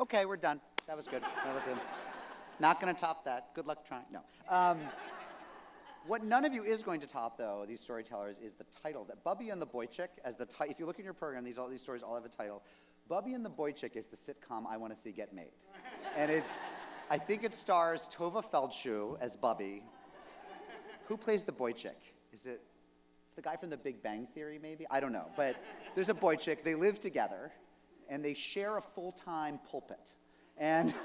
Okay, we're done. That was good. That was it. Not going to top that. Good luck trying. No. What none of you is going to top, though, these storytellers, is the title. That Bubby and the Boy Chick, if you look in your program, all these stories all have a title. Bubby and the Boy Chick is the sitcom I want to see get made. And I think it stars Tova Feldshuh as Bubby. Who plays the Boy Chick? It's the guy from The Big Bang Theory, maybe? I don't know. But there's a Boy Chick. They live together, and they share a full-time pulpit. And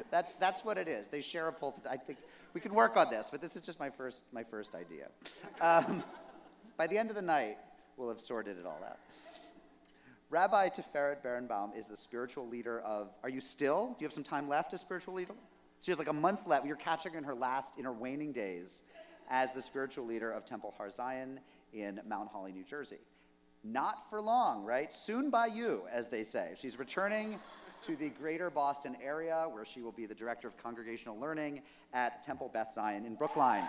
that's what it is. They share a pulpit. I think we can work on this, but this is just my first idea. By the end of the night, we'll have sorted it all out. Rabbi Tiferet Berenbaum is the spiritual leader of, are you still? Do you have some time left as spiritual leader? She has like a month left. You're catching in her waning days as the spiritual leader of Temple Har Zion in Mount Holly, New Jersey. Not for long, right? Soon by you, as they say. She's returning to the greater Boston area, where she will be the director of congregational learning at Temple Beth Zion in Brookline.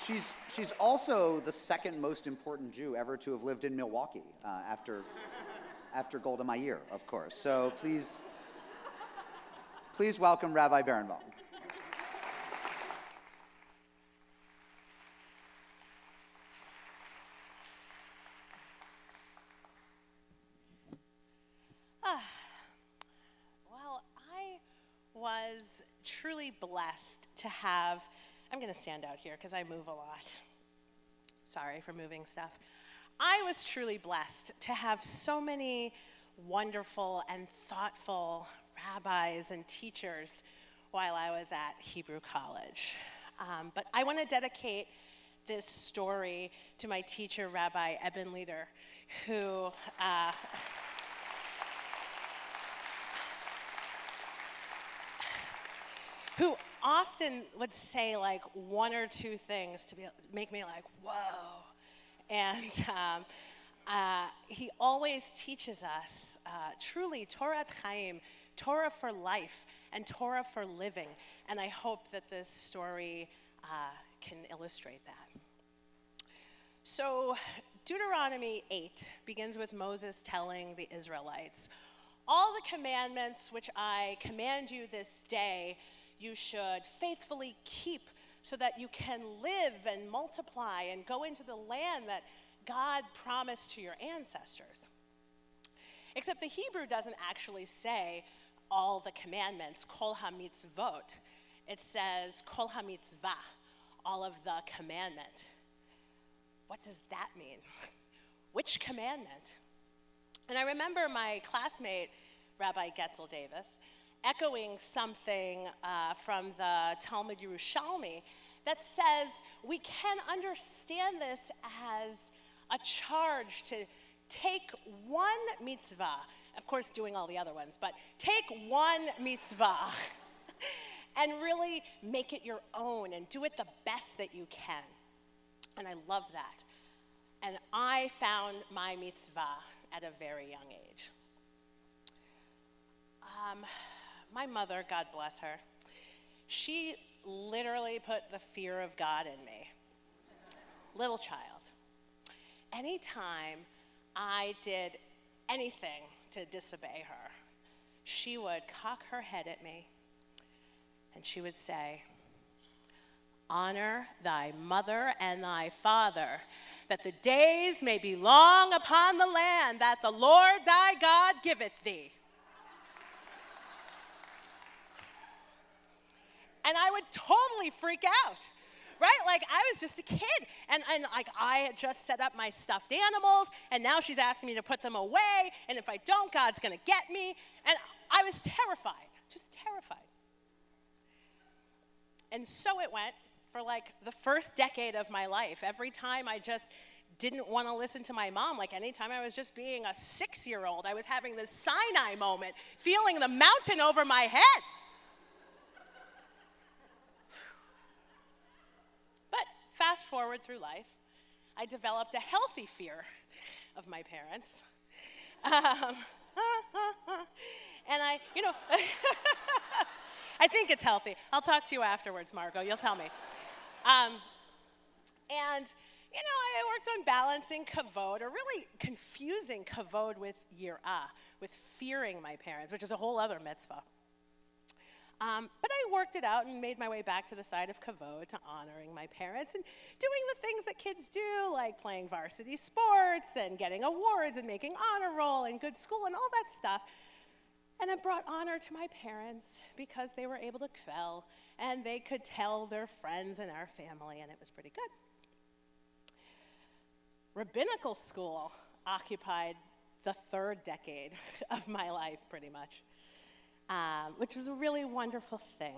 She's also the second most important Jew ever to have lived in Milwaukee, after Golda Meir, of course. So please welcome Rabbi Berenbaum. Well, I was truly blessed to have, I'm going to stand out here because I move a lot. Sorry for moving stuff. I was truly blessed to have so many wonderful and thoughtful rabbis and teachers while I was at Hebrew College. But I want to dedicate this story to my teacher, Rabbi Eben Leader, who often would say like one or two things to make me like, whoa. And he always teaches us truly Torah Chaim, Torah for life, and Torah for living. And I hope that this story can illustrate that. So Deuteronomy 8 begins with Moses telling the Israelites, all the commandments which I command you this day, you should faithfully keep so that you can live and multiply and go into the land that God promised to your ancestors. Except the Hebrew doesn't actually say all the commandments, kol ha-mitzvot. It says kol ha-mitzvah, all of the commandment. What does that mean? Which commandment? And I remember my classmate, Rabbi Getzel Davis, echoing something from the Talmud Yerushalmi that says we can understand this as a charge to take one mitzvah, of course doing all the other ones, but take one mitzvah and really make it your own and do it the best that you can. And I love that. And I found my mitzvah at a very young age. My mother, God bless her, she literally put the fear of God in me. Little child. Anytime I did anything to disobey her, she would cock her head at me and she would say, honor thy mother and thy father, that the days may be long upon the land that the Lord thy God giveth thee. And I would totally freak out, right? Like I was just a kid, and like I had just set up my stuffed animals, and now she's asking me to put them away, and if I don't, God's gonna get me. And I was terrified, just terrified. And so it went for like the first decade of my life. Every time I just didn't want to listen to my mom, like anytime I was just being a 6-year-old, I was having this Sinai moment, feeling the mountain over my head. Fast forward through life, I developed a healthy fear of my parents. And I think it's healthy. I'll talk to you afterwards, Margot. You'll tell me. And, I worked on balancing kavod, or really confusing kavod with yirah, with fearing my parents, which is a whole other mitzvah. But I worked it out and made my way back to the side of kavod, to honoring my parents and doing the things that kids do, like playing varsity sports and getting awards and making honor roll and good school and all that stuff. And it brought honor to my parents because they were able to kvel and they could tell their friends and our family, and it was pretty good. Rabbinical school occupied the third decade of my life, pretty much, which was a really wonderful thing.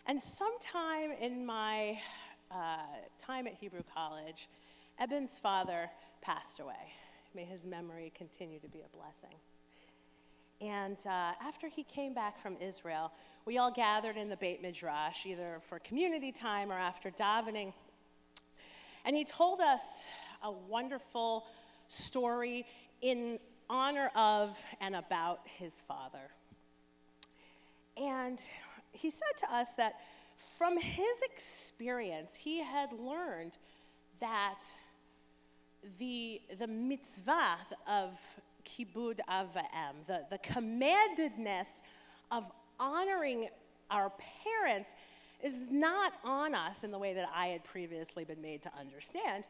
And sometime in my time at Hebrew College, Eben's father passed away. May his memory continue to be a blessing. And after he came back from Israel, we all gathered in the Beit Midrash, either for community time or after davening. And he told us a wonderful story in honor of and about his father. And he said to us that from his experience, he had learned that the mitzvah of kibud av va'em, the commandedness of honoring our parents, is not on us in the way that I had previously been made to understand,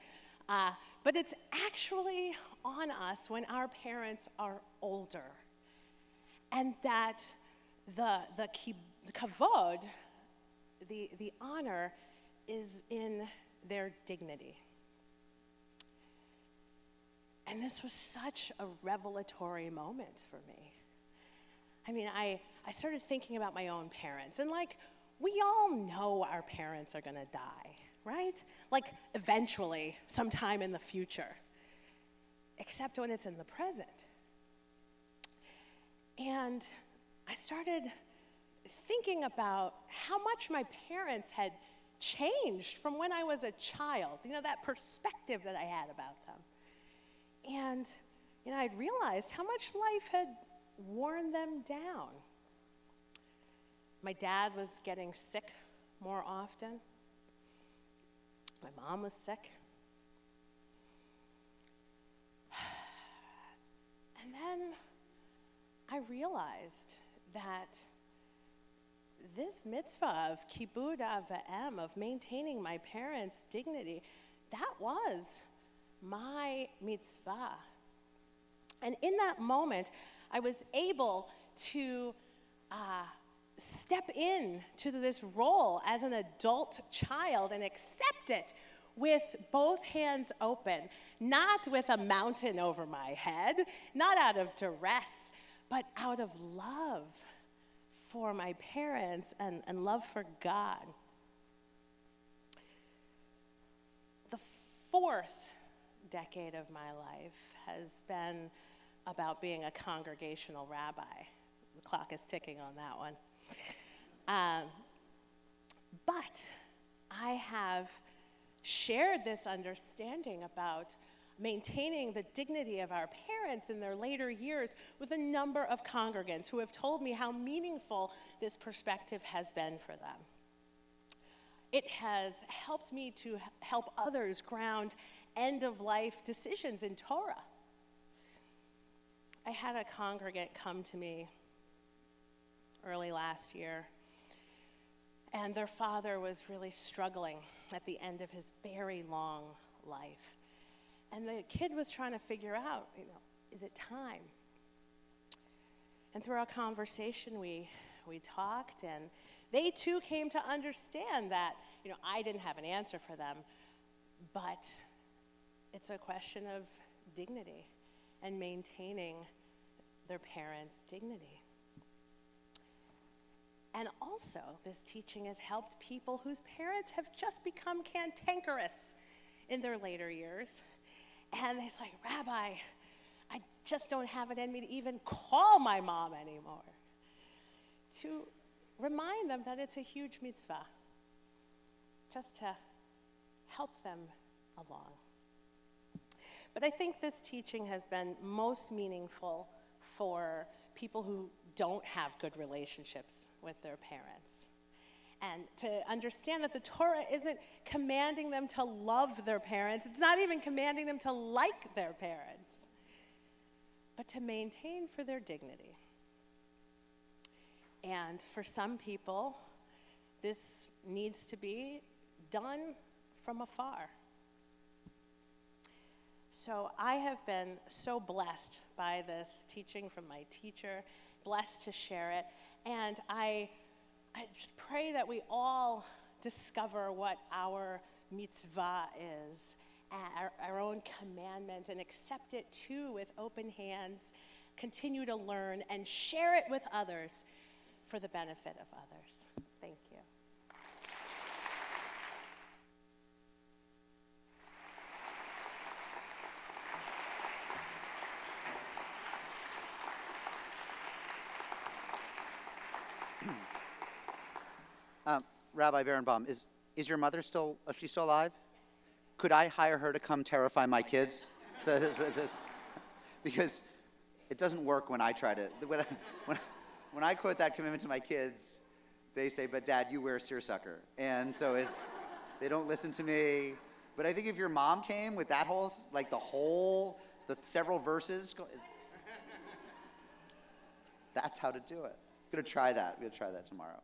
but it's actually on us when our parents are older. And that the kavod, the honor, is in their dignity. And this was such a revelatory moment for me. I mean, I started thinking about my own parents, and we all know our parents are gonna die, right? Eventually, sometime in the future, except when it's in the present. And I started thinking about how much my parents had changed from when I was a child, that perspective that I had about them. And, I'd realized how much life had worn them down. My dad was getting sick more often. My mom was sick. And then I realized that this mitzvah of kibud av va'em, of maintaining my parents' dignity, that was my mitzvah. And in that moment, I was able to step in to this role as an adult child and accept it with both hands open, not with a mountain over my head, not out of duress, but out of love for my parents and love for God. The fourth decade of my life has been about being a congregational rabbi. The clock is ticking on that one. But I have shared this understanding about maintaining the dignity of our parents in their later years with a number of congregants who have told me how meaningful this perspective has been for them. It has helped me to help others ground end-of-life decisions in Torah. I had a congregant come to me early last year, and their father was really struggling at the end of his very long life. And the kid was trying to figure out, is it time? And through our conversation, we talked, and they too came to understand that, I didn't have an answer for them, but it's a question of dignity and maintaining their parents' dignity. And also, this teaching has helped people whose parents have just become cantankerous in their later years. And it's like, Rabbi, I just don't have it in me to even call my mom anymore. To remind them that it's a huge mitzvah, just to help them along. But I think this teaching has been most meaningful for people who don't have good relationships with their parents. and to understand that the Torah isn't commanding them to love their parents. It's not even commanding them to like their parents, but to maintain for their dignity. And for some people, this needs to be done from afar. So I have been so blessed by this teaching from my teacher, blessed to share it, and I just pray that we all discover what our mitzvah is, our own commandment, and accept it too with open hands, continue to learn, and share it with others for the benefit of others. Thank you. Rabbi Berenbaum, is your mother still, is she still alive? Could I hire her to come terrify my kids? Because it doesn't work when I try to, when I quote that commitment to my kids, they say, but Dad, you wear seersucker. And so they don't listen to me. But I think if your mom came with that whole, like the several verses, that's how to do it. I'm gonna try that tomorrow.